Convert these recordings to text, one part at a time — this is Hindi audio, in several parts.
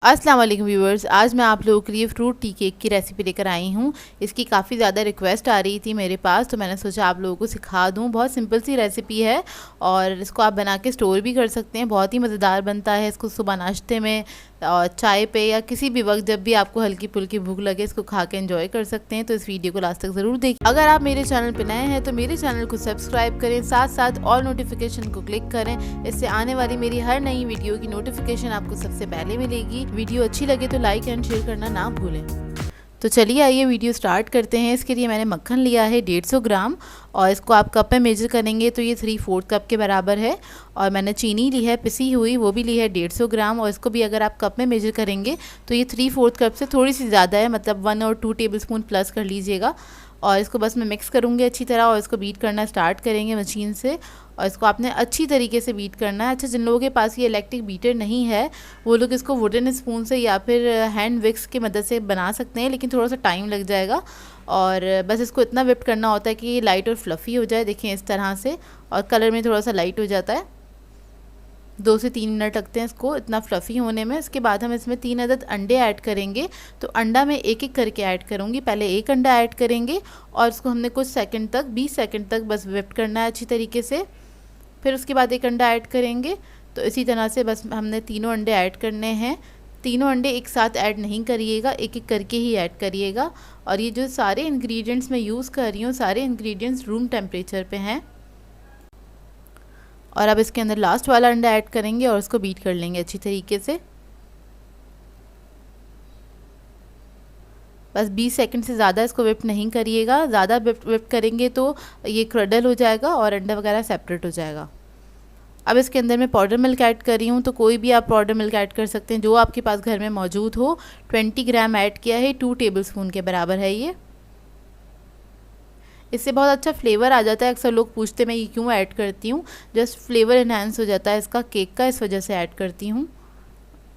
अस्सलाम वालेकुम व्यूवर्स, आज मैं आप लोगों के लिए फ्रूट टी केक की रेसिपी लेकर आई हूँ। इसकी काफ़ी ज़्यादा रिक्वेस्ट आ रही थी मेरे पास, तो मैंने सोचा आप लोगों को सिखा दूँ। बहुत सिंपल सी रेसिपी है और इसको आप बना के स्टोर भी कर सकते हैं। बहुत ही मज़ेदार बनता है। इसको सुबह नाश्ते में और चाय पे या किसी भी वक्त जब भी आपको हल्की फुल्की भूख लगे, इसको खा के एंजॉय कर सकते हैं। तो इस वीडियो को लास्ट तक ज़रूर देखिए। अगर आप मेरे चैनल पर नए हैं तो मेरे चैनल को सब्सक्राइब करें, साथ साथ ऑल नोटिफिकेशन को क्लिक करें। इससे आने वाली मेरी हर नई वीडियो की नोटिफिकेशन आपको सबसे पहले मिलेगी। वीडियो अच्छी लगे तो लाइक एंड शेयर करना ना भूलें। तो चलिए आइए वीडियो स्टार्ट करते हैं। इसके लिए मैंने मक्खन लिया है 150 ग्राम और इसको आप कप में मेजर करेंगे तो ये 3/4 कप के बराबर है। और मैंने चीनी ली है पिसी हुई, वो भी ली है 150 ग्राम और इसको भी अगर आप कप में मेजर करेंगे तो ये 3/4 कप से थोड़ी सी ज़्यादा है, मतलब 1 और 2 टेबलस्पून प्लस कर लीजिएगा। और इसको बस मैं मिक्स करूँगी अच्छी तरह और इसको बीट करना स्टार्ट करेंगे मशीन से। और इसको आपने अच्छी तरीके से बीट करना है। अच्छा, जिन लोगों के पास ये इलेक्ट्रिक बीटर नहीं है वो लोग इसको वुडन स्पून से या फिर हैंड विक्स की मदद से बना सकते हैं, लेकिन थोड़ा सा टाइम लग जाएगा। और बस इसको इतना विप करना होता है कि ये लाइट और फ्लफ़ी हो जाए। देखिए इस तरह से, और कलर में थोड़ा सा लाइट हो जाता है। 2 से 3 मिनट लगते हैं इसको इतना फ्लफ़ी होने में। इसके बाद हम इसमें 3 अदद अंडे ऐड करेंगे। तो अंडा मैं एक एक करके ऐड करूँगी। पहले एक अंडा ऐड करेंगे और इसको हमने कुछ सेकंड तक, 20 सेकंड तक बस विप करना है अच्छी तरीके से। फिर उसके बाद एक अंडा ऐड करेंगे। तो इसी तरह से बस हमने तीनों अंडे ऐड करने हैं। तीनों अंडे एक साथ ऐड नहीं करिएगा, एक एक करके ही ऐड करिएगा। और ये जो सारे इंग्रेडिएंट्स मैं यूज़ कर रही हूँ, सारे इंग्रेडिएंट्स रूम टेम्परेचर पे हैं। और अब इसके अंदर लास्ट वाला अंडा ऐड करेंगे और इसको बीट कर लेंगे अच्छी तरीके से। बस 20 सेकंड से ज़्यादा इसको विप नहीं करिएगा। ज़्यादा विप करेंगे तो ये क्रडल हो जाएगा और अंडा वगैरह सेपरेट हो जाएगा। अब इसके अंदर मैं पाउडर मिल्क ऐड कर रही हूँ। तो कोई भी आप पाउडर मिल्क ऐड कर सकते हैं जो आपके पास घर में मौजूद हो। 20 ग्राम ऐड किया है, 2 टेबलस्पून के बराबर है ये। इससे बहुत अच्छा फ्लेवर आ जाता है। अक्सर लोग पूछते मैं ये क्यों ऐड करती हूँ, जस्ट फ्लेवर इन्हांस हो जाता है इसका केक का, इस वजह से ऐड करती हूँ।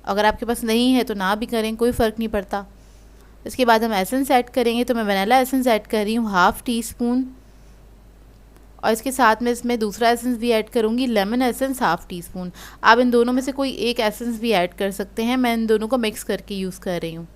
अगर आपके पास नहीं है तो ना भी करें, कोई फ़र्क नहीं पड़ता। इसके बाद हम एसेंस ऐड करेंगे। तो मैं वनीला एसेंस ऐड कर रही हूँ 1/2 टीस्पून। और इसके साथ में इसमें दूसरा एसेंस भी ऐड करूँगी, लेमन एसेंस 1/2 टीस्पून। आप इन दोनों में से कोई एक एसेंस भी ऐड कर सकते हैं। मैं इन दोनों को मिक्स करके यूज़ कर रही हूँ।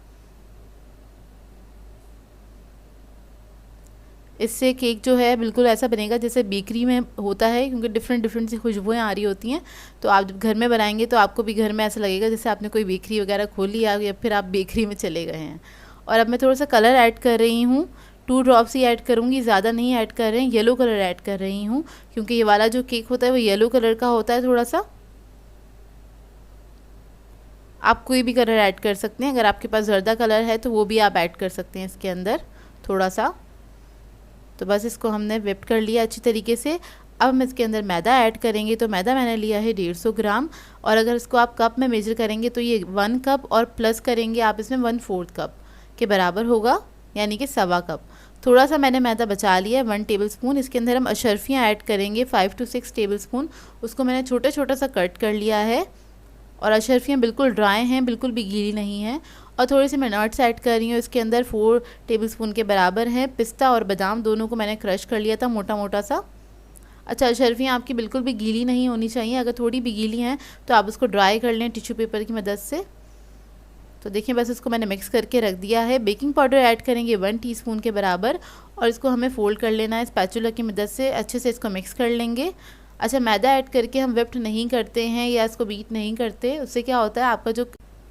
इससे केक जो है बिल्कुल ऐसा बनेगा जैसे बेकरी में होता है, क्योंकि डिफरेंट डिफरेंट सी खुशबुएं आ रही होती हैं। तो आप जब घर में बनाएंगे तो आपको भी घर में ऐसा लगेगा जैसे आपने कोई बेकरी वगैरह खोली या फिर आप बेकरी में चले गए हैं। और अब मैं थोड़ा सा कलर ऐड कर रही हूँ, 2 ड्रॉप्स ही ऐड करूँगी, ज़्यादा नहीं ऐड कर रहे हैं। येलो कलर ऐड कर रही हूँ क्योंकि ये वाला जो केक होता है वो येलो कलर का होता है थोड़ा सा। आप कोई भी कलर ऐड कर सकते हैं। अगर आपके पास जर्दा कलर है तो वो भी आप ऐड कर सकते हैं इसके अंदर थोड़ा सा। तो बस इसको हमने विप कर लिया अच्छी तरीके से। अब हम इसके अंदर मैदा ऐड करेंगे। तो मैदा मैंने लिया है 150 ग्राम और अगर इसको आप कप में मेजर करेंगे तो ये 1 कप और प्लस करेंगे आप इसमें 1/4 कप के बराबर होगा, यानी कि 1/4 कप। थोड़ा सा मैंने मैदा बचा लिया है, 1 टेबलस्पून। इसके अंदर हम अशरफियाँ ऐड करेंगे 5 to 6 टेबलस्पून। उसको मैंने छोटा छोटा सा कट कर लिया है और अशरफियाँ बिल्कुल ड्राई हैं, बिल्कुल भी गीली नहीं हैं। और थोड़ी सी मैं नट्स ऐड कर रही हूँ। इसके अंदर 4 टेबलस्पून के बराबर हैं। पिस्ता और बादाम दोनों को मैंने क्रश कर लिया था मोटा मोटा सा। अच्छा, अशरफियाँ आपकी बिल्कुल भी गीली नहीं होनी चाहिए। अगर थोड़ी भी गीली हैं तो आप उसको ड्राई कर लें टिश्यू पेपर की मदद से। तो देखिए बस इसको मैंने मिक्स करके रख दिया है। बेकिंग पाउडर ऐड करेंगे 1 टीस्पून के बराबर और इसको हमें फोल्ड कर लेना है स्पैचुला की मदद से। अच्छे से इसको मिक्स कर लेंगे। अच्छा, मैदा ऐड करके हम विप्ट नहीं करते हैं या इसको बीट नहीं करते। उससे क्या होता है, आपका जो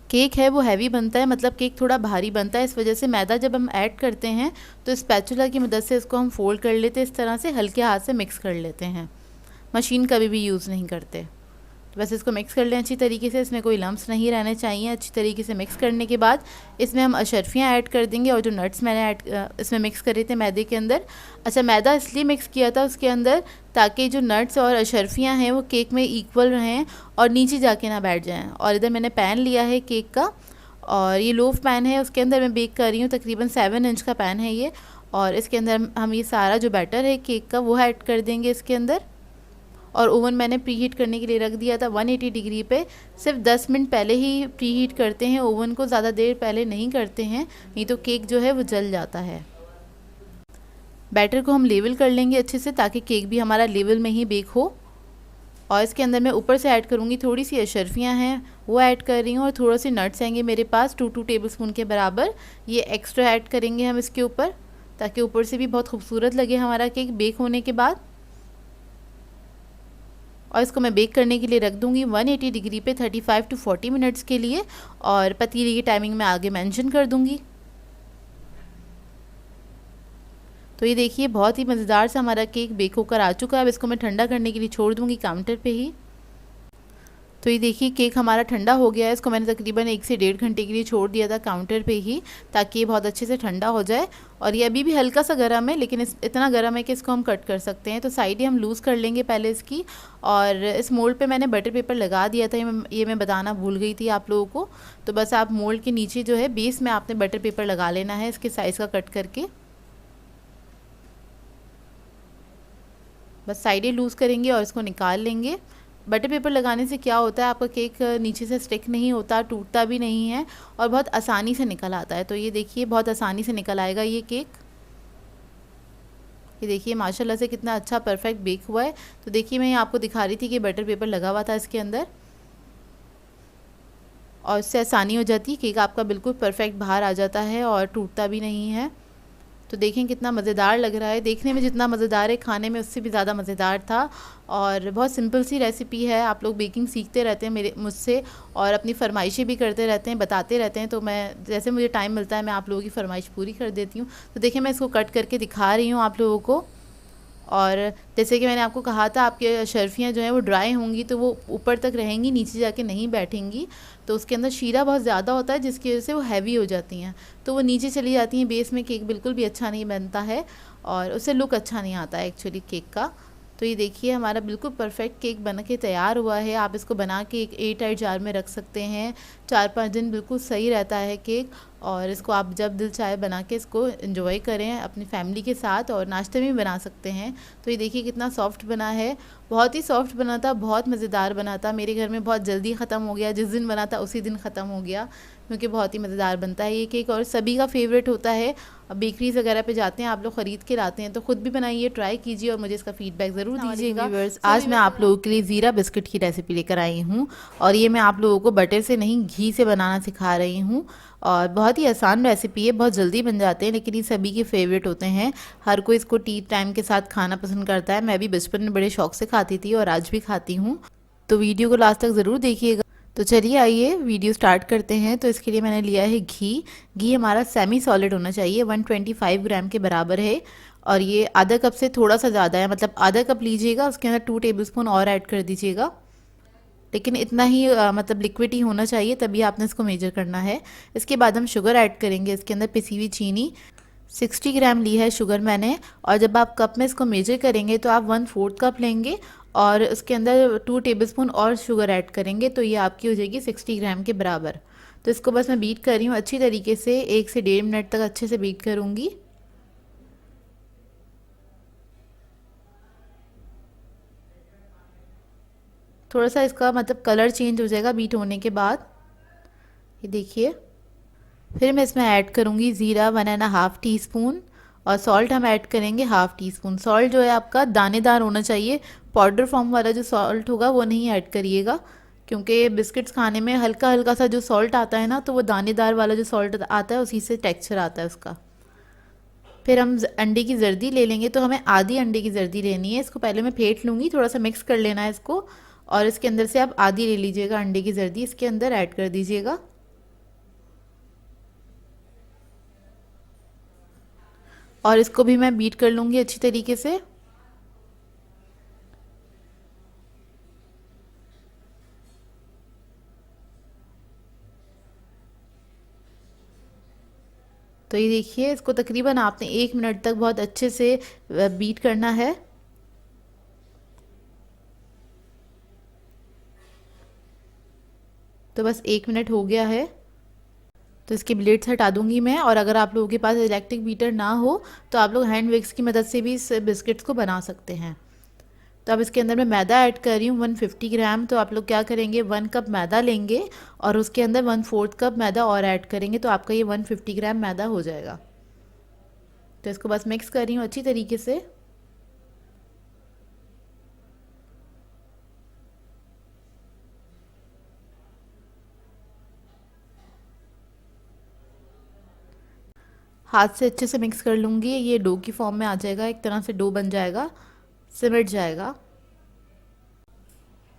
केक है वो हैवी बनता है, मतलब केक थोड़ा भारी बनता है। इस वजह से मैदा जब हम ऐड करते हैं तो स्पैचुला की मदद से इसको हम फोल्ड कर लेते हैं, इस तरह से हल्के हाथ से मिक्स कर लेते हैं। मशीन कभी भी यूज़ नहीं करते। तो बस इसको मिक्स कर लें अच्छी तरीके से, इसमें कोई लम्प्स नहीं रहने चाहिए। अच्छी तरीके से मिक्स करने के बाद इसमें हम अशरफियाँ ऐड कर देंगे और जो नट्स मैंने इसमें मिक्स करे थे मैदे के अंदर। अच्छा, मैदा इसलिए मिक्स किया था उसके अंदर ताकि जो नट्स और अशरफियाँ हैं वो केक में इक्वल रहें और नीचे जाके ना बैठ जाएँ। और इधर मैंने पैन लिया है केक का और ये लोफ पैन है, उसके अंदर मैं बेक कर रही हूँ। तकरीबन 7 इंच का पैन है ये। और इसके अंदर हम ये सारा जो बैटर है केक का वो ऐड कर देंगे इसके अंदर। और ओवन मैंने प्री हीट करने के लिए रख दिया था 180 डिग्री पे। सिर्फ 10 मिनट पहले ही प्री हीट करते हैं ओवन को, ज़्यादा देर पहले नहीं करते हैं, नहीं तो केक जो है वो जल जाता है। बैटर को हम लेवल कर लेंगे अच्छे से ताकि केक भी हमारा लेवल में ही बेक हो। और इसके अंदर मैं ऊपर से ऐड करूँगी थोड़ी सी अशरफियाँ हैं वो ऐड कर रही हूँ, और थोड़े से नट्स आएंगे मेरे पास 2 टेबलस्पून के बराबर, ये एक्स्ट्रा ऐड करेंगे हम इसके ऊपर, ताकि ऊपर से भी बहुत खूबसूरत लगे हमारा केक बेक होने के बाद। और इसको मैं बेक करने के लिए रख दूँगी 180 डिग्री पे 35 to 40 मिनट्स के लिए, और पतीले की टाइमिंग मैं आगे मेंशन कर दूँगी। तो ये देखिए बहुत ही मज़ेदार सा हमारा केक बेक होकर आ चुका है। अब इसको मैं ठंडा करने के लिए छोड़ दूँगी काउंटर पे ही। तो ये देखिए केक हमारा ठंडा हो गया है। इसको मैंने तकरीबन 1 से 1.5 घंटे के लिए छोड़ दिया था काउंटर पे ही, ताकि ये बहुत अच्छे से ठंडा हो जाए। और ये अभी भी हल्का सा गर्म है, लेकिन इतना गर्म है कि इसको हम कट कर सकते हैं। तो साइडें हम लूज़ कर लेंगे पहले इसकी। और इस मोल्ड पे मैंने बटर पेपर लगा दिया था, ये मैं बताना भूल गई थी आप लोगों को। तो बस आप मोल्ड के नीचे जो है बेस में आपने बटर पेपर लगा लेना है इसके साइज़ का कट करके। बस साइडें लूज़ करेंगे और इसको निकाल लेंगे। बटर पेपर लगाने से क्या होता है, आपका केक नीचे से स्टिक नहीं होता, टूटता भी नहीं है, और बहुत आसानी से निकल आता है। तो ये देखिए बहुत आसानी से निकल आएगा ये केक। ये देखिए माशाल्लाह से कितना अच्छा परफेक्ट बेक हुआ है। तो देखिए मैं आपको दिखा रही थी कि बटर पेपर लगा हुआ था इसके अंदर, और इससे आसानी हो जाती है, केक आपका बिल्कुल परफेक्ट बाहर आ जाता है और टूटता भी नहीं है। तो देखें कितना मज़ेदार लग रहा है, देखने में जितना मज़ेदार है खाने में उससे भी ज़्यादा मज़ेदार था। और बहुत सिंपल सी रेसिपी है। आप लोग बेकिंग सीखते रहते हैं मुझसे, और अपनी फरमाइशें भी करते रहते हैं, बताते रहते हैं। तो मैं जैसे मुझे टाइम मिलता है मैं आप लोगों की फरमाइश पूरी कर देती हूँ। तो देखिए मैं इसको कट करके दिखा रही हूँ आप लोगों को। और जैसे कि मैंने आपको कहा था, आपके शर्फियाँ जो हैं वो ड्राई होंगी तो वो ऊपर तक रहेंगी, नीचे जाके नहीं बैठेंगी। तो उसके अंदर शीरा बहुत ज़्यादा होता है, जिसकी वजह से वो हैवी हो जाती हैं, तो वो नीचे चली जाती हैं बेस में। केक बिल्कुल भी अच्छा नहीं बनता है, और उससे लुक अच्छा नहीं आता है एक्चुअली केक का। तो ये देखिए हमारा बिल्कुल परफेक्ट केक बन के तैयार हुआ है। आप इसको बना के एक एयर टाइट जार में रख सकते हैं, 4-5 दिन बिल्कुल सही रहता है केक। और इसको आप जब दिल चाहे बना के इसको एंजॉय करें अपनी फैमिली के साथ, और नाश्ते में भी बना सकते हैं। तो ये देखिए कितना सॉफ्ट बना है, बहुत ही सॉफ्ट बना था, बहुत मज़ेदार बना था। मेरे घर में बहुत जल्दी ख़त्म हो गया, जिस दिन बना था उसी दिन ख़त्म हो गया, क्योंकि बहुत ही मज़ेदार बनता है ये केक और सभी का फेवरेट होता है। अब बेकरीज़ वगैरह पे जाते हैं आप लोग, ख़रीद के लाते हैं, तो ख़ुद भी बनाइए, ट्राई कीजिए और मुझे इसका फीडबैक ज़रूर दीजिएगा। आज मैं आप लोगों के लिए ज़ीरा बिस्किट की रेसिपी लेकर आई हूँ, और ये मैं आप लोगों को बटर से नहीं घी से बनाना सिखा रही हूँ। और बहुत ही आसान रेसिपी है, बहुत जल्दी बन जाते हैं, लेकिन ये सभी के फेवरेट होते हैं। हर कोई इसको टी टाइम के साथ खाना पसंद करता है। मैं भी बचपन में बड़े शौक से खाती थी और आज भी खाती हूँ। तो वीडियो को लास्ट तक ज़रूर देखिएगा। तो चलिए आइए वीडियो स्टार्ट करते हैं। तो इसके लिए मैंने लिया है घी हमारा सेमी सॉलिड होना चाहिए, 125 ग्राम के बराबर है। और ये आधा कप से थोड़ा सा ज़्यादा है, मतलब आधा कप लीजिएगा, उसके अंदर 2 टेबलस्पून और ऐड कर दीजिएगा, लेकिन इतना ही मतलब लिक्विड ही होना चाहिए, तभी आपने इसको मेजर करना है। इसके बाद हम शुगर ऐड करेंगे इसके अंदर, पिसी हुई चीनी 60 ग्राम ली है शुगर मैंने। और जब आप कप में इसको मेजर करेंगे तो आप 1/4 कप लेंगे, और उसके अंदर 2 टेबलस्पून और शुगर ऐड करेंगे, तो ये आपकी हो जाएगी 60 ग्राम के बराबर। तो इसको बस मैं बीट कर रही हूँ अच्छी तरीके से, 1 से 1.5 मिनट तक अच्छे से बीट करूँगी। थोड़ा सा इसका मतलब कलर चेंज हो जाएगा बीट होने के बाद, ये देखिए। फिर मैं इसमें ऐड करूँगी ज़ीरा 1.5 टीस्पून, और सॉल्ट हम ऐड करेंगे 1/2 टीस्पून। सॉल्ट जो है आपका दानेदार होना चाहिए, पाउडर फॉर्म वाला जो सॉल्ट होगा वो नहीं ऐड करिएगा, क्योंकि बिस्किट्स खाने में हल्का हल्का सा जो सॉल्ट आता है ना, तो वो दानेदार वाला जो सॉल्ट आता है उसी से टेक्सचर आता है उसका। फिर हम अंडे की जर्दी ले लेंगे, तो हमें आधी अंडे की जर्दी लेनी है। इसको पहले मैं फेंट लूँगी, थोड़ा सा मिक्स कर लेना है इसको, और इसके अंदर से आप आधी ले लीजिएगा अंडे की जर्दी, इसके अंदर ऐड कर दीजिएगा। और इसको भी मैं बीट कर लूँगी अच्छी तरीके से। तो ये देखिए इसको तकरीबन आपने 1 मिनट तक बहुत अच्छे से बीट करना है। तो बस 1 मिनट हो गया है, तो इसके ब्लेड्स हटा दूंगी मैं। और अगर आप लोगों के पास इलेक्ट्रिक बीटर ना हो तो आप लोग हैंड विक्स की मदद से भी इस बिस्किट्स को बना सकते हैं। तो अब इसके अंदर मैं मैदा ऐड कर रही हूँ 150 ग्राम। तो आप लोग क्या करेंगे, 1 कप मैदा लेंगे और उसके अंदर 1/4 कप मैदा और ऐड करेंगे, तो आपका ये 150 ग्राम मैदा हो जाएगा। तो इसको बस मिक्स कर रही हूँ अच्छी तरीके से। हाथ से अच्छे से मिक्स कर लूँगी। ये डो की फॉर्म में आ जाएगा, एक तरह से डो बन जाएगा, सिमट जाएगा।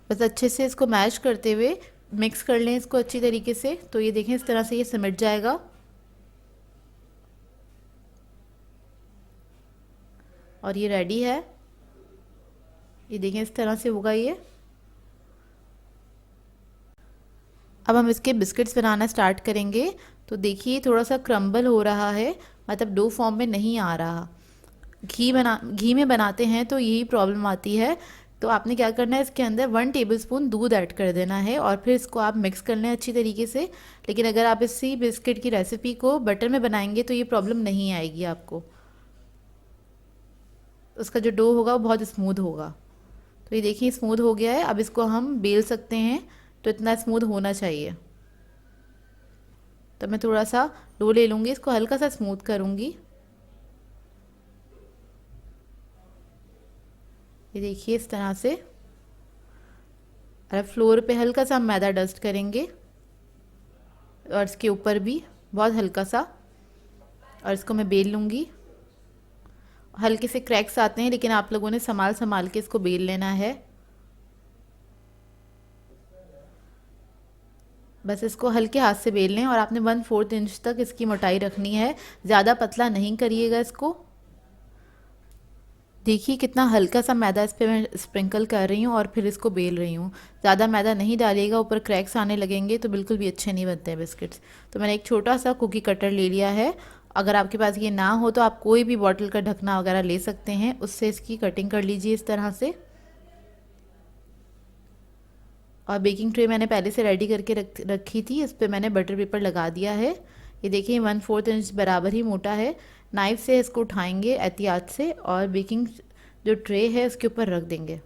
बस अच्छे से इसको मैश करते हुए मिक्स कर लें इसको अच्छी तरीके से। तो ये देखें इस तरह से ये सिमट जाएगा और ये रेडी है। ये देखें इस तरह से होगा ये। अब हम इसके बिस्किट्स बनाना स्टार्ट करेंगे। तो देखिए थोड़ा सा क्रम्बल हो रहा है, मतलब डो फॉर्म में नहीं आ रहा। घी में बनाते हैं तो यही प्रॉब्लम आती है। तो आपने क्या करना है, इसके अंदर 1 टेबलस्पून दूध ऐड कर देना है और फिर इसको आप मिक्स कर लें अच्छी तरीके से। लेकिन अगर आप इसी बिस्किट की रेसिपी को बटर में बनाएंगे तो ये प्रॉब्लम नहीं आएगी आपको, उसका जो डो होगा वो बहुत स्मूथ होगा। तो ये देखिए स्मूथ हो गया है। अब इसको हम बेल सकते हैं, तो इतना स्मूथ होना चाहिए। तो मैं थोड़ा सा डो ले लूँगी, इसको हल्का सा स्मूथ करूँगी। ये देखिए इस तरह से। और फ्लोर पे हल्का सा हम मैदा डस्ट करेंगे और इसके ऊपर भी बहुत हल्का सा, और इसको मैं बेल लूँगी। हल्के से क्रैक्स आते हैं, लेकिन आप लोगों ने संभाल संभाल के इसको बेल लेना है। बस इसको हल्के हाथ से बेल लें और आपने 1/4 इंच तक इसकी मोटाई रखनी है, ज़्यादा पतला नहीं करिएगा इसको। देखिए कितना हल्का सा मैदा इस पे मैं स्प्रिंकल कर रही हूँ और फिर इसको बेल रही हूँ। ज़्यादा मैदा नहीं डालिएगा, ऊपर क्रैक्स आने लगेंगे तो बिल्कुल भी अच्छे नहीं बनते हैं बिस्किट्स। तो मैंने एक छोटा सा कुकी कटर ले लिया है। अगर आपके पास ये ना हो तो आप कोई भी बॉटल का ढकना वगैरह ले सकते हैं, उससे इसकी कटिंग कर लीजिए इस तरह से। और बेकिंग ट्रे मैंने पहले से रेडी करके रखी थी, इस पर मैंने बटर पेपर लगा दिया है। ये देखिए 1/4 इंच बराबर ही मोटा है। नाइफ से इसको उठाएंगे एहतियात से और बेकिंग जो ट्रे है उसके ऊपर रख देंगे।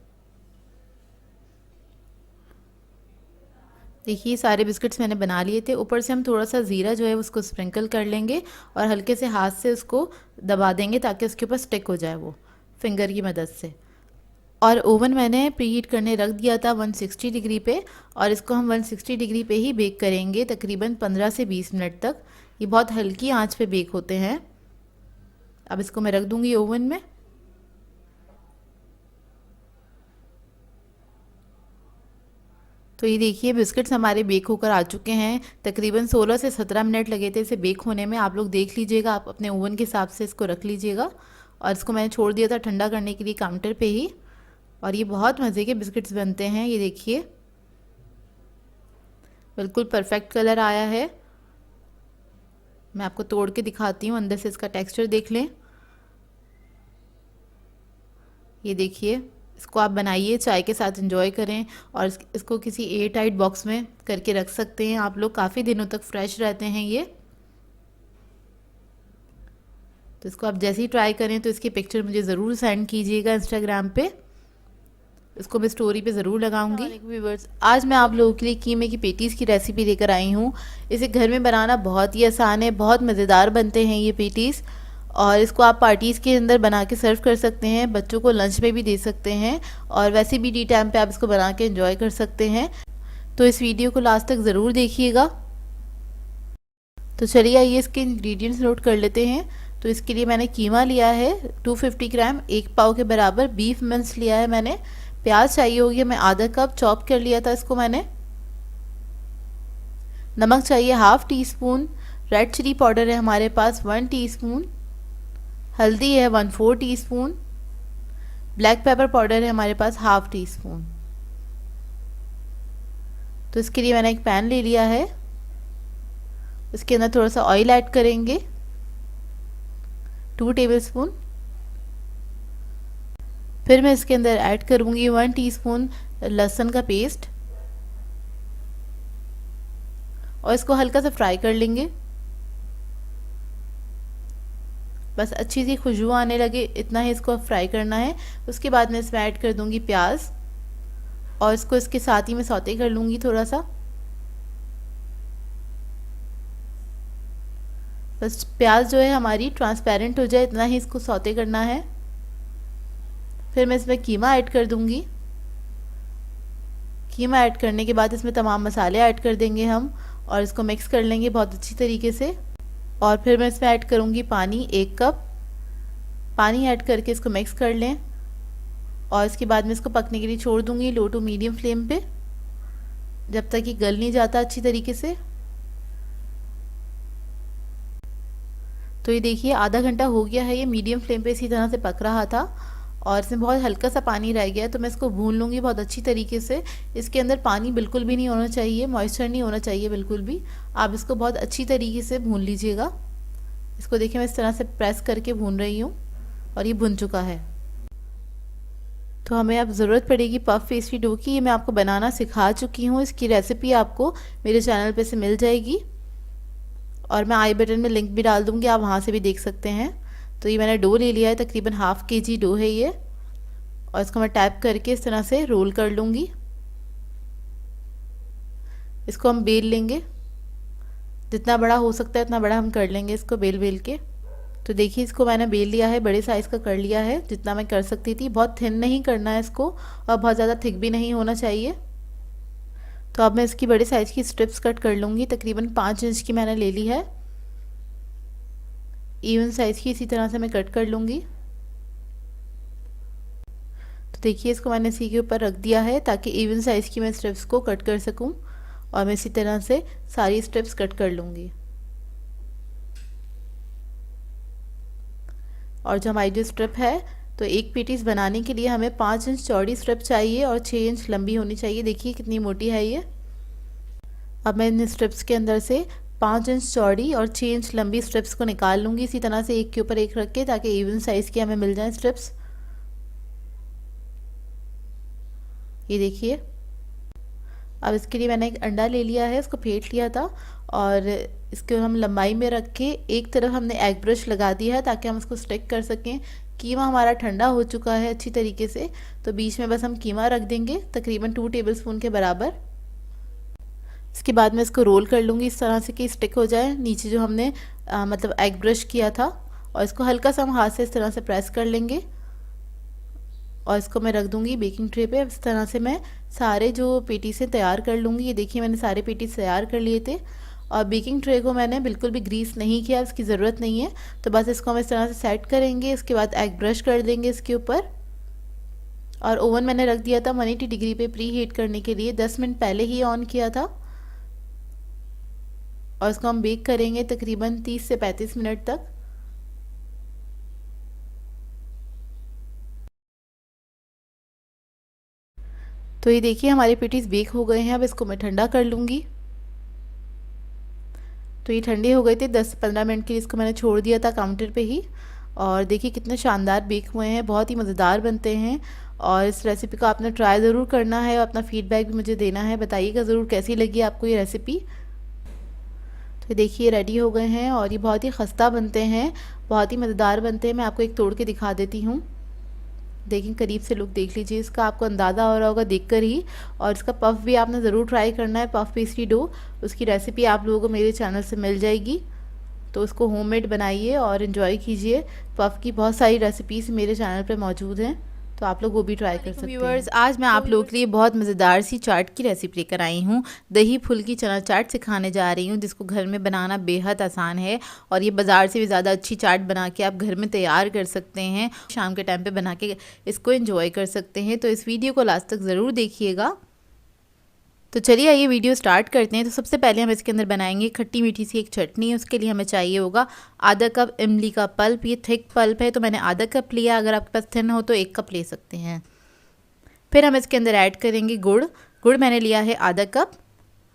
देखिए सारे बिस्किट्स मैंने बना लिए थे। ऊपर से हम थोड़ा सा ज़ीरा जो है उसको स्प्रिंकल कर लेंगे और हल्के से हाथ से उसको दबा देंगे ताकि उसके ऊपर स्टिक हो जाए वो फिंगर की मदद से। और ओवन मैंने प्रीहीट करने रख दिया था 160 डिग्री पे, और इसको हम 160 डिग्री पे ही बेक करेंगे तकरीबन 15 से 20 मिनट तक। ये बहुत हल्की आंच पे बेक होते हैं। अब इसको मैं रख दूंगी ओवन में। तो ये देखिए बिस्किट्स हमारे बेक होकर आ चुके हैं। तकरीबन 16 से 17 मिनट लगे थे इसे बेक होने में। आप लोग देख लीजिएगा, आप अपने ओवन के हिसाब से इसको रख लीजिएगा। और इसको मैंने छोड़ दिया था ठंडा करने के लिए काउंटर पे ही। और ये बहुत मज़े के बिस्किट्स बनते हैं। ये देखिए बिल्कुल परफेक्ट कलर आया है। मैं आपको तोड़ के दिखाती हूँ, अंदर से इसका टेक्सचर देख लें। ये देखिए, इसको आप बनाइए, चाय के साथ एंजॉय करें। और इसको किसी एयर टाइट बॉक्स में करके रख सकते हैं आप लोग, काफ़ी दिनों तक फ्रेश रहते हैं ये। तो इसको आप जैसे ही ट्राई करें तो इसकी पिक्चर मुझे ज़रूर सेंड कीजिएगा इंस्टाग्राम पे, इसको मैं स्टोरी पे ज़रूर लगाऊंगी। व्यूअर्स, आज मैं आप लोगों के लिए कीमे की पेटीज़ की रेसिपी लेकर आई हूँ। इसे घर में बनाना बहुत ही आसान है, बहुत मज़ेदार बनते हैं ये पेटीज़। और इसको आप पार्टीज़ के अंदर बना के सर्व कर सकते हैं, बच्चों को लंच में भी दे सकते हैं, और वैसे भी टी टाइम पे आप इसको बना के एंजॉय कर सकते हैं। तो इस वीडियो को लास्ट तक ज़रूर देखिएगा। तो चलिए आइए इसके इंग्रेडिएंट्स नोट कर लेते हैं। तो इसके लिए मैंने कीमा लिया है 250 ग्राम, 1 पाव के बराबर बीफ मिंस लिया है मैंने। प्याज चाहिए होगी, मैं आधा कप चॉप कर लिया था इसको मैंने। नमक चाहिए 1/2 टीस्पून। रेड चिली पाउडर है हमारे पास 1 टीस्पून। हल्दी है 1/4 टीस्पून। ब्लैक पेपर पाउडर है हमारे पास 1/2 टीस्पून। तो इसके लिए मैंने एक पैन ले लिया है, इसके अंदर थोड़ा सा ऑयल ऐड करेंगे 2 टेबलस्पून। फिर मैं इसके अंदर ऐड करूंगी 1 टीस्पून लहसुन का पेस्ट और इसको हल्का सा फ्राई कर लेंगे। बस अच्छी सी खुशबू आने लगे इतना ही इसको फ्राई करना है। उसके बाद मैं इसमें ऐड कर दूंगी प्याज और इसको इसके साथ ही मैं सौते कर लूँगी थोड़ा सा। बस प्याज जो है हमारी ट्रांसपेरेंट हो जाए इतना ही इसको सौते करना है। फिर मैं इसमें कीमा ऐड कर दूंगी। कीमा ऐड करने के बाद इसमें तमाम मसाले ऐड कर देंगे हम और इसको मिक्स कर लेंगे बहुत अच्छी तरीके से। और फिर मैं इसमें ऐड करूँगी पानी, 1 कप पानी ऐड करके इसको मिक्स कर लें। और इसके बाद में इसको पकने के लिए छोड़ दूँगी लो टू मीडियम फ्लेम पे, जब तक ये गल नहीं जाता अच्छी तरीके से। तो ये देखिए आधा घंटा हो गया है, ये मीडियम फ्लेम पे इसी तरह से पक रहा था और इसमें बहुत हल्का सा पानी रह गया है। तो मैं इसको भून लूँगी बहुत अच्छी तरीके से। इसके अंदर पानी बिल्कुल भी नहीं होना चाहिए, मॉइस्चर नहीं होना चाहिए बिल्कुल भी। आप इसको बहुत अच्छी तरीके से भून लीजिएगा। इसको देखिए मैं इस तरह से प्रेस करके भून रही हूँ और ये भुन चुका है। तो हमें अब ज़रूरत पड़ेगी पफ पेस्ट्री डो की। ये मैं आपको बनाना सिखा चुकी हूँ, इसकी रेसिपी आपको मेरे चैनल पे से मिल जाएगी और मैं आई बटन में लिंक भी डाल दूँगी, आप वहाँ से भी देख सकते हैं। तो ये मैंने डो ले लिया है, तकरीबन ½ kg डो है ये, और इसको मैं टैप करके इस तरह से रोल कर लूँगी। इसको हम बेल लेंगे, जितना बड़ा हो सकता है उतना बड़ा हम कर लेंगे इसको बेल बेल के। तो देखिए इसको मैंने बेल लिया है, बड़े साइज़ का कर लिया है जितना मैं कर सकती थी। बहुत थिन नहीं करना है इसको और बहुत ज़्यादा थिक भी नहीं होना चाहिए। तो अब मैं इसकी बड़े साइज़ की स्ट्रिप्स कट कर लूँगी, तकरीबन 5 इंच की मैंने ले ली है। इवन साइज़ की इसी तरह से मैं कट कर लूँगी। तो देखिए इसको मैंने इसी के ऊपर रख दिया है ताकि इवन साइज़ की मैं स्ट्रिप्स को कट कर सकूँ और मैं इसी तरह से सारी स्ट्रिप्स कट कर लूँगी। और जो हमारी जो स्ट्रिप है, तो एक पेटीज बनाने के लिए हमें 5 इंच चौड़ी स्ट्रिप चाहिए और 6 इंच लंबी होनी चाहिए। देखिए कितनी मोटी है ये। अब मैं इन स्ट्रिप्स के अंदर से 5 इंच चौड़ी और 6 इंच लंबी स्ट्रिप्स को निकाल लूँगी इसी तरह से एक के ऊपर एक रख के, ताकि इवन साइज़ की हमें मिल जाए स्ट्रिप्स। ये देखिए अब इसके लिए मैंने एक अंडा ले लिया है, इसको फेंट लिया था और इसको हम लंबाई में रख के एक तरफ हमने एग ब्रश लगा दिया है ताकि हम इसको स्टिक कर सकें। कीमा हमारा ठंडा हो चुका है अच्छी तरीके से, तो बीच में बस हम कीमा रख देंगे तकरीबन 2 टेबलस्पून के बराबर। इसके बाद मैं इसको रोल कर लूँगी इस तरह से कि स्टिक हो जाए नीचे जो हमने मतलब एग ब्रश किया था, और इसको हल्का सा हम हाथ से इस तरह से प्रेस कर लेंगे और इसको मैं रख दूँगी बेकिंग ट्रे पे। इस तरह से मैं सारे जो पेटी से तैयार कर लूँगी। ये देखिए मैंने सारे पेटी तैयार कर लिए थे और बेकिंग ट्रे को मैंने बिल्कुल भी ग्रीस नहीं किया, इसकी ज़रूरत नहीं है। तो बस इसको हम इस तरह से सेट करेंगे, इसके बाद एग ब्रश कर देंगे इसके ऊपर। और ओवन मैंने रख दिया था 180 डिग्री पे प्री हीट करने के लिए, 10 मिनट पहले ही ऑन किया था। और इसको हम बेक करेंगे तकरीबन 30 से 35 मिनट तक। तो ये देखिए हमारे पेटीज बेक हो गए हैं। अब इसको मैं ठंडा कर लूँगी। तो ये ठंडे हो गए थे, 10 से 15 मिनट के लिए इसको मैंने छोड़ दिया था काउंटर पे ही। और देखिए कितने शानदार बेक हुए हैं, बहुत ही मज़ेदार बनते हैं। और इस रेसिपी को आपने ट्राई ज़रूर करना है और अपना फीडबैक भी मुझे देना है, बताइएगा ज़रूर कैसी लगी आपको ये रेसिपी। तो देखिए रेडी हो गए हैं और ये बहुत ही खस्ता बनते हैं, बहुत ही मज़ेदार बनते हैं। मैं आपको एक तोड़ के दिखा देती हूँ। देखिए करीब से लुक देख लीजिए, इसका आपको अंदाज़ा हो रहा होगा देखकर ही। और इसका पफ़ भी आपने ज़रूर ट्राई करना है, पफ़ पेस्ट्री डो। उसकी रेसिपी आप लोगों को मेरे चैनल से मिल जाएगी, तो उसको होममेड बनाइए और इन्जॉय कीजिए। पफ़ की बहुत सारी रेसिपीज़ मेरे चैनल पर मौजूद हैं, तो आप लोग वो भी ट्राई कर सकते हैं। व्यूअर्स, आज मैं आप लोगों के लिए बहुत मज़ेदार सी चाट की रेसिपी लेकर आई हूँ। दही फुल्की चना चाट सिखाने जा रही हूँ, जिसको घर में बनाना बेहद आसान है और ये बाज़ार से भी ज़्यादा अच्छी चाट बना के आप घर में तैयार कर सकते हैं। शाम के टाइम पे बना के इसको एंजॉय कर सकते हैं। तो इस वीडियो को लास्ट तक ज़रूर देखिएगा। तो चलिए आइए वीडियो स्टार्ट करते हैं। तो सबसे पहले हम इसके अंदर बनाएंगे खट्टी मीठी सी एक चटनी। उसके लिए हमें चाहिए होगा आधा कप इमली का पल्प। ये थिक पल्प है तो मैंने आधा कप लिया, अगर आपके पास थिन हो तो 1 कप ले सकते हैं। फिर हम इसके अंदर ऐड करेंगे गुड़। गुड़ मैंने लिया है आधा कप,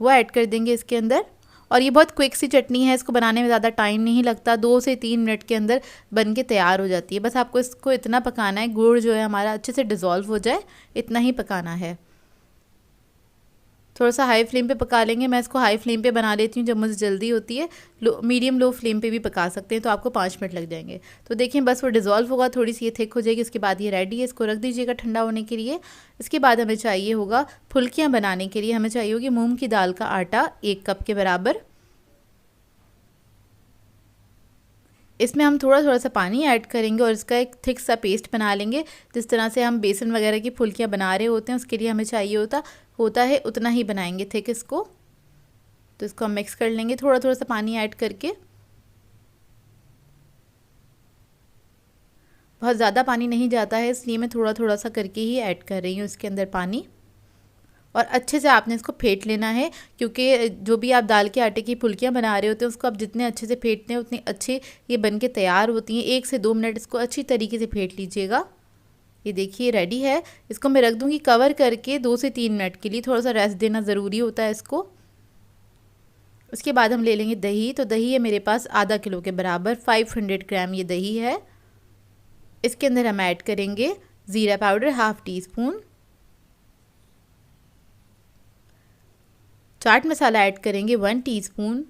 वो ऐड कर देंगे इसके अंदर। और ये बहुत क्विक सी चटनी है, इसको बनाने में ज़्यादा टाइम नहीं लगता, 2 से 3 मिनट के अंदर बन के तैयार हो जाती है। बस आपको इसको इतना पकाना है, गुड़ जो है हमारा अच्छे से डिज़ोल्व हो जाए, इतना ही पकाना है। थोड़ा सा हाई फ्लेम पे पका लेंगे। मैं इसको हाई फ्लेम पे बना लेती हूँ जब मुझे जल्दी होती है। मीडियम लो फ्लेम पे भी पका सकते हैं, तो आपको 5 मिनट लग जाएंगे। तो देखिए बस वो डिज़ोल्व होगा, थोड़ी सी ये थिक हो जाएगी, उसके बाद ये रेडी है। इसको रख दीजिएगा ठंडा होने के लिए। इसके बाद हमें चाहिए होगा फुल्कियाँ बनाने के लिए हमें चाहिए होगी मूंग की दाल का आटा 1 कप के बराबर। इसमें हम थोड़ा थोड़ा सा पानी ऐड करेंगे और इसका एक थिक सा पेस्ट बना लेंगे। जिस तरह से हम बेसन वगैरह की फुल्कियाँ बना रहे होते हैं, उसके लिए हमें चाहिए होता है उतना ही बनाएंगे थिक इसको। तो इसको हम मिक्स कर लेंगे थोड़ा थोड़ा सा पानी ऐड करके। बहुत ज़्यादा पानी नहीं जाता है, इसलिए मैं थोड़ा थोड़ा सा करके ही ऐड कर रही हूँ इसके अंदर पानी। और अच्छे से आपने इसको फेंट लेना है, क्योंकि जो भी आप दाल के आटे की फुल्कियाँ बना रहे होते हैं उसको आप जितने अच्छे से फेंटते हैं उतनी अच्छे ये बन के तैयार होती हैं। 1 से 2 मिनट इसको अच्छी तरीके से फेंट लीजिएगा। ये देखिए रेडी है। इसको मैं रख दूँगी कवर करके 2 से 3 मिनट के लिए, थोड़ा सा रेस्ट देना ज़रूरी होता है इसको। उसके बाद हम ले लेंगे दही। तो दही है मेरे पास आधा किलो के बराबर, 500 ग्राम ये दही है। इसके अंदर हम ऐड करेंगे ज़ीरा powder ½ teaspoon, chaat masala add करेंगे 1 टीस्पून।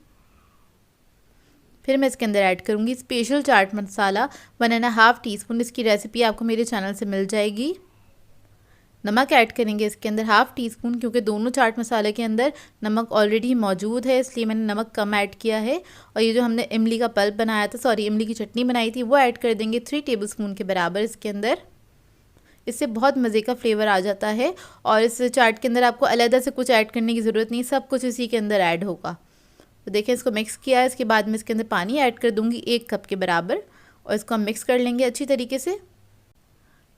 फिर मैं इसके अंदर ऐड करूँगी स्पेशल चाट मसाला 1½ टीस्पून। इसकी रेसिपी आपको मेरे चैनल से मिल जाएगी। नमक ऐड करेंगे इसके अंदर ½ टीस्पून, क्योंकि दोनों चाट मसाले के अंदर नमक ऑलरेडी मौजूद है, इसलिए मैंने नमक कम ऐड किया है। और ये जो हमने इमली का पल्प बनाया था, सॉरी इमली की चटनी बनाई थी, वो ऐड कर देंगे 3 टेबलस्पून के बराबर इसके अंदर। इससे बहुत मज़े का फ्लेवर आ जाता है और इस चाट के अंदर आपको अलग से कुछ ऐड करने की ज़रूरत नहीं, सब कुछ इसी के अंदर ऐड होगा। तो देखिए इसको मिक्स किया है। इसके बाद मैं इसके अंदर पानी ऐड कर दूँगी 1 कप के बराबर और इसको हम मिक्स कर लेंगे अच्छी तरीके से।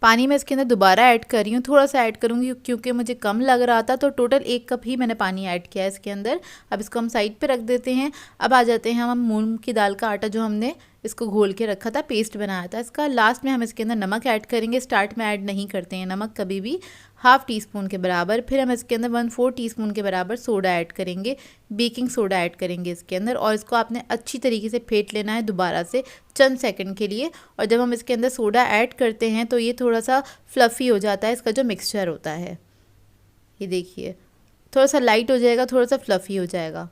पानी मैं इसके अंदर दोबारा ऐड कर रही हूँ, थोड़ा सा ऐड करूँगी क्योंकि मुझे कम लग रहा था, तो टोटल 1 कप ही मैंने पानी ऐड किया है इसके अंदर। अब इसको हम साइड पे रख देते हैं। अब आ जाते हैं हम मूंग की दाल का आटा जो हमने इसको घोल के रखा था, पेस्ट बनाया था इसका। लास्ट में हम इसके अंदर नमक ऐड करेंगे, स्टार्ट में ऐड नहीं करते हैं नमक कभी भी, ½ टीस्पून के बराबर। फिर हम इसके अंदर 1/4 टीस्पून के बराबर सोडा ऐड करेंगे, बेकिंग सोडा ऐड करेंगे इसके अंदर। और इसको आपने अच्छी तरीके से फेंट लेना है दोबारा से चंद सेकंड के लिए। और जब हम इसके अंदर सोडा ऐड करते हैं तो ये थोड़ा सा फ्लफ़ी हो जाता है, इसका जो मिक्सचर होता है। ये देखिए थोड़ा सा लाइट हो जाएगा, थोड़ा सा फ्लफ़ी हो जाएगा।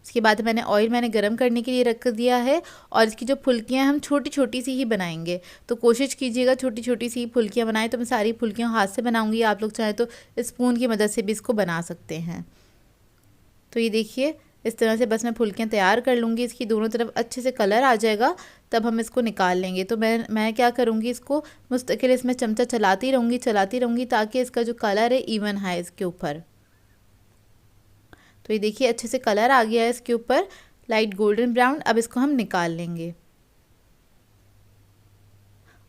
इसके बाद मैंने गरम करने के लिए रख दिया है और इसकी जो फुल्कियाँ हम छोटी छोटी सी ही बनाएंगे, तो कोशिश कीजिएगा छोटी छोटी सी फुल्कियाँ बनाएं। तो मैं सारी फुल्कियाँ हाथ से बनाऊंगी, आप लोग चाहें तो स्पून की मदद से भी इसको बना सकते हैं। तो ये देखिए इस तरह से बस मैं फुल्कियाँ तैयार कर लूँगी। इसकी दोनों तरफ अच्छे से कलर आ जाएगा तब हम इसको निकाल लेंगे। तो मैं क्या करूँगी, इसको मुस्तकिल इसमें चमचा चलाती रहूँगी ताकि इसका जो कलर है इवन है इसके ऊपर। तो ये देखिए अच्छे से कलर आ गया है इसके ऊपर, लाइट गोल्डन ब्राउन। अब इसको हम निकाल लेंगे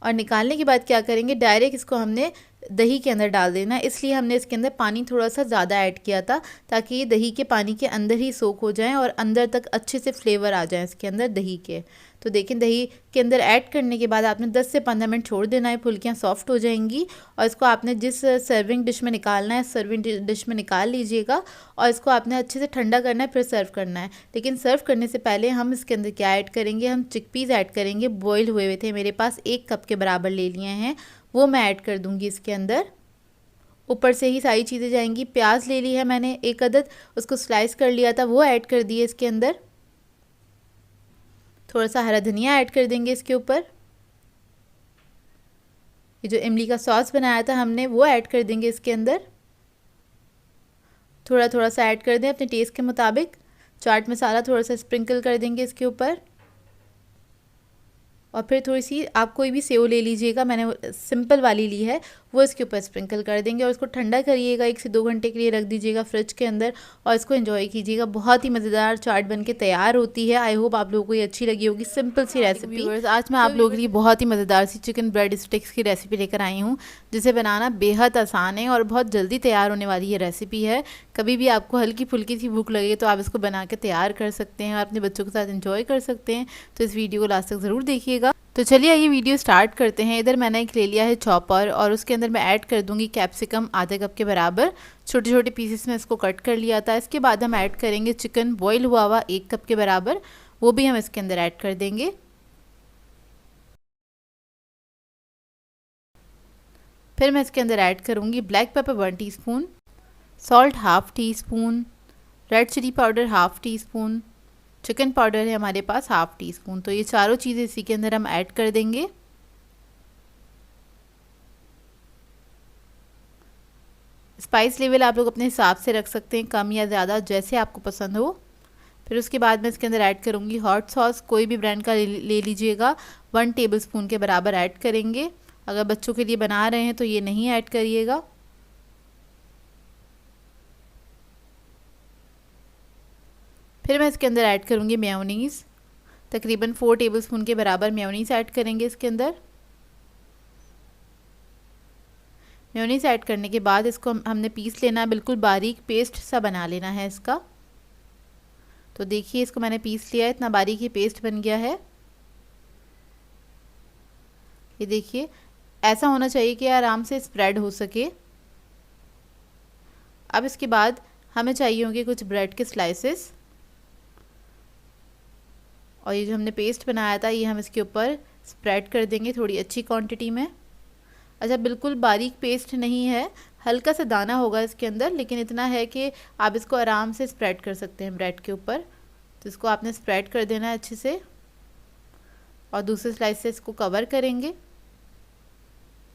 और निकालने के बाद क्या करेंगे, डायरेक्ट इसको हमने दही के अंदर डाल देना। इसलिए हमने इसके अंदर पानी थोड़ा सा ज़्यादा ऐड किया था ताकि ये दही के पानी के अंदर ही सोख हो जाएं और अंदर तक अच्छे से फ्लेवर आ जाए इसके अंदर दही के। तो देखें दही के अंदर ऐड करने के बाद आपने 10 से 15 मिनट छोड़ देना है, फुल्कियाँ सॉफ्ट हो जाएंगी। और इसको आपने जिस सर्विंग डिश में निकालना है सर्विंग डिश में निकाल लीजिएगा और इसको आपने अच्छे से ठंडा करना है, फिर सर्व करना है। लेकिन सर्व करने से पहले हम इसके अंदर क्या ऐड करेंगे, हम चिकपीज़ ऐड करेंगे। बॉयल हुए हुए थे मेरे पास, 1 कप के बराबर ले लिए हैं, वो मैं ऐड कर दूंगी इसके अंदर। ऊपर से ही सारी चीज़ें जाएंगी। प्याज ले ली है मैंने 1 अदद, उसको स्लाइस कर लिया था, वो ऐड कर दिए इसके अंदर। थोड़ा सा हरा धनिया ऐड कर देंगे इसके ऊपर। ये जो इमली का सॉस बनाया था हमने वो ऐड कर देंगे इसके अंदर। थोड़ा थोड़ा सा ऐड कर दें अपने टेस्ट के मुताबिक। चाट मसाला थोड़ा सा स्प्रिंकल कर देंगे इसके ऊपर। और फिर थोड़ी सी आप कोई भी सेव ले लीजिएगा, मैंने सिंपल वाली ली है, वो इसके ऊपर स्प्रिंकल कर देंगे। और इसको ठंडा करिएगा, 1 से 2 घंटे के लिए रख दीजिएगा फ्रिज के अंदर और इसको एंजॉय कीजिएगा। बहुत ही मज़ेदार चाट बन के तैयार होती है। आई होप आप लोगों को ये अच्छी लगी होगी, सिंपल सी रेसिपी। आज मैं आप लोगों के लिए बहुत ही मज़ेदार सी चिकन ब्रेड स्टिक्स की रेसिपी लेकर आई हूँ, जिसे बनाना बेहद आसान है और बहुत जल्दी तैयार होने वाली ये रेसिपी है। कभी भी आपको हल्की फुल्की सी भूख लगे तो आप इसको बना के तैयार कर सकते हैं और अपने बच्चों के साथ एंजॉय कर सकते हैं। तो इस वीडियो को लास्ट तक ज़रूर देखिएगा। तो चलिए ये वीडियो स्टार्ट करते हैं। इधर मैंने एक ले लिया है चॉपर और उसके अंदर मैं ऐड कर दूंगी कैप्सिकम आधे कप के बराबर। छोटे छोटे पीसेस में इसको कट कर लिया था। इसके बाद हम ऐड करेंगे चिकन बॉईल हुआ हुआ 1 कप के बराबर, वो भी हम इसके अंदर ऐड कर देंगे। फिर मैं इसके अंदर ऐड करूंगी black pepper 1 teaspoon, salt ½ teaspoon, red chilli powder ½ teaspoon, chicken powder है हमारे पास ½ टीस्पून। तो ये चारों चीज़ें इसी के अंदर हम ऐड कर देंगे। स्पाइस लेवल आप लोग अपने हिसाब से रख सकते हैं, कम या ज़्यादा जैसे आपको पसंद हो। फिर उसके बाद मैं इसके अंदर ऐड करूँगी हॉट सॉस, कोई भी ब्रांड का ले लीजिएगा, 1 टेबलस्पून के बराबर ऐड करेंगे। अगर बच्चों के लिए बना रहे हैं तो ये नहीं ऐड करिएगा। फिर मैं इसके अंदर ऐड करूँगी मेयोनीज़, तकरीबन 4 टेबलस्पून के बराबर मेयोनीज़ ऐड करेंगे इसके अंदर। मेयोनीज ऐड करने के बाद इसको हमने पीस लेना है, बिल्कुल बारीक पेस्ट सा बना लेना है इसका। तो देखिए इसको मैंने पीस लिया है, इतना बारीक ही पेस्ट बन गया है। ये देखिए ऐसा होना चाहिए कि आराम से स्प्रेड हो सके। अब इसके बाद हमें चाहिए होंगे कुछ ब्रेड के स्लाइसेस, और ये जो हमने पेस्ट बनाया था ये हम इसके ऊपर स्प्रेड कर देंगे थोड़ी अच्छी क्वांटिटी में। अच्छा, बिल्कुल बारीक पेस्ट नहीं है, हल्का सा दाना होगा इसके अंदर, लेकिन इतना है कि आप इसको आराम से स्प्रेड कर सकते हैं ब्रेड के ऊपर। तो इसको आपने स्प्रेड कर देना है अच्छे से, और दूसरे स्लाइस से इसको कवर करेंगे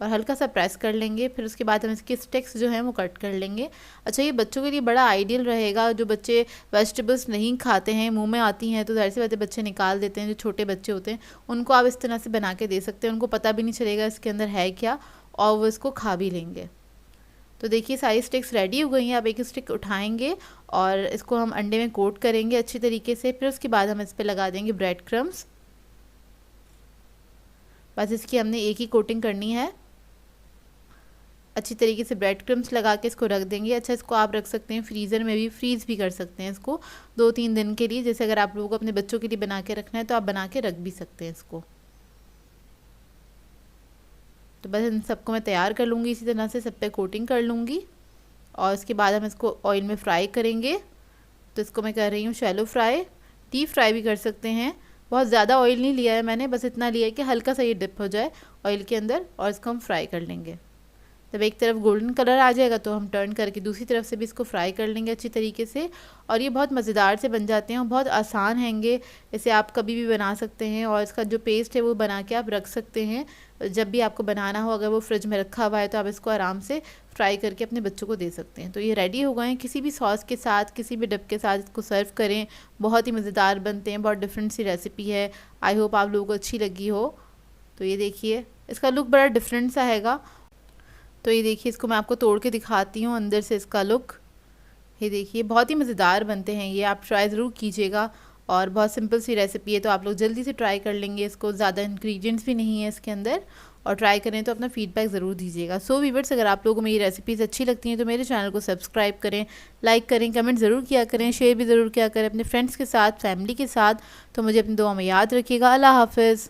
और हल्का सा प्रेस कर लेंगे। फिर उसके बाद हम इसके स्टिक्स जो हैं वो कट कर लेंगे। अच्छा, ये बच्चों के लिए बड़ा आइडियल रहेगा। जो बच्चे वेजिटेबल्स नहीं खाते हैं, मुंह में आती हैं तो ज़ाहिर सी बात है बच्चे निकाल देते हैं, जो छोटे बच्चे होते हैं उनको आप इस तरह से बना के दे सकते हैं, उनको पता भी नहीं चलेगा इसके अंदर है क्या, और वो इसको खा भी लेंगे। तो देखिए सारी स्टिक्स रेडी हो गई हैं। अब एक स्टिक उठाएंगे और इसको हम अंडे में कोट करेंगे अच्छी तरीके से। फिर उसके बाद हम इस पर लगा देंगे ब्रेड क्रम्स। बस इसकी हमने एक ही कोटिंग करनी है। अच्छी तरीके से ब्रेड क्रम्स लगा के इसको रख देंगे। अच्छा, इसको आप रख सकते हैं फ्रीज़र में भी, फ्रीज़ भी कर सकते हैं इसको 2-3 दिन के लिए। जैसे अगर आप लोगों को अपने बच्चों के लिए बना के रखना है तो आप बना के रख भी सकते हैं इसको। तो बस इन सबको मैं तैयार कर लूँगी, इसी तरह से सब पे कोटिंग कर लूँगी, और उसके बाद हम इसको ऑयल में फ्राई करेंगे। तो इसको मैं कर रही हूँ शैलो फ्राई, डीप फ्राई भी कर सकते हैं। बहुत ज़्यादा ऑयल नहीं लिया है मैंने, बस इतना लिया है कि हल्का सा ये डिप हो जाए ऑयल के अंदर, और इसको हम फ्राई कर लेंगे। जब एक तरफ गोल्डन कलर आ जाएगा तो हम टर्न करके दूसरी तरफ से भी इसको फ्राई कर लेंगे अच्छी तरीके से। और ये बहुत मज़ेदार से बन जाते हैं और बहुत आसान हैंगे, इसे आप कभी भी बना सकते हैं। और इसका जो पेस्ट है वो बना के आप रख सकते हैं, जब भी आपको बनाना हो। अगर वो फ्रिज में रखा हुआ है तो आप इसको आराम से फ्राई करके अपने बच्चों को दे सकते हैं। तो ये रेडी हो गए हैं। किसी भी सॉस के साथ, किसी भी डिप के साथ इसको सर्व करें, बहुत ही मज़ेदार बनते हैं। बहुत डिफरेंट सी रेसिपी है। आई होप आप लोगों को अच्छी लगी हो। तो ये देखिए इसका लुक बड़ा डिफरेंट सा हैगा। तो ये देखिए इसको मैं आपको तोड़ के दिखाती हूँ अंदर से इसका लुक। ये देखिए बहुत ही मज़ेदार बनते हैं ये, आप ट्राई ज़रूर कीजिएगा। और बहुत सिंपल सी रेसिपी है, तो आप लोग जल्दी से ट्राई कर लेंगे इसको। ज़्यादा इंग्रेडिएंट्स भी नहीं है इसके अंदर, और ट्राई करें तो अपना फीडबैक ज़रूर दीजिएगा। सो व्यूअर्स, अगर आप लोगों को मेरी रेसिपीज़ अच्छी लगती हैं तो मेरे चैनल को सब्सक्राइब करें, लाइक करें, कमेंट ज़रूर किया करें, शेयर भी ज़रूर किया करें अपने फ्रेंड्स के साथ, फैमिली के साथ। तो मुझे अपनी दुआ में याद रखिएगा। अल्लाह हाफ़िज़।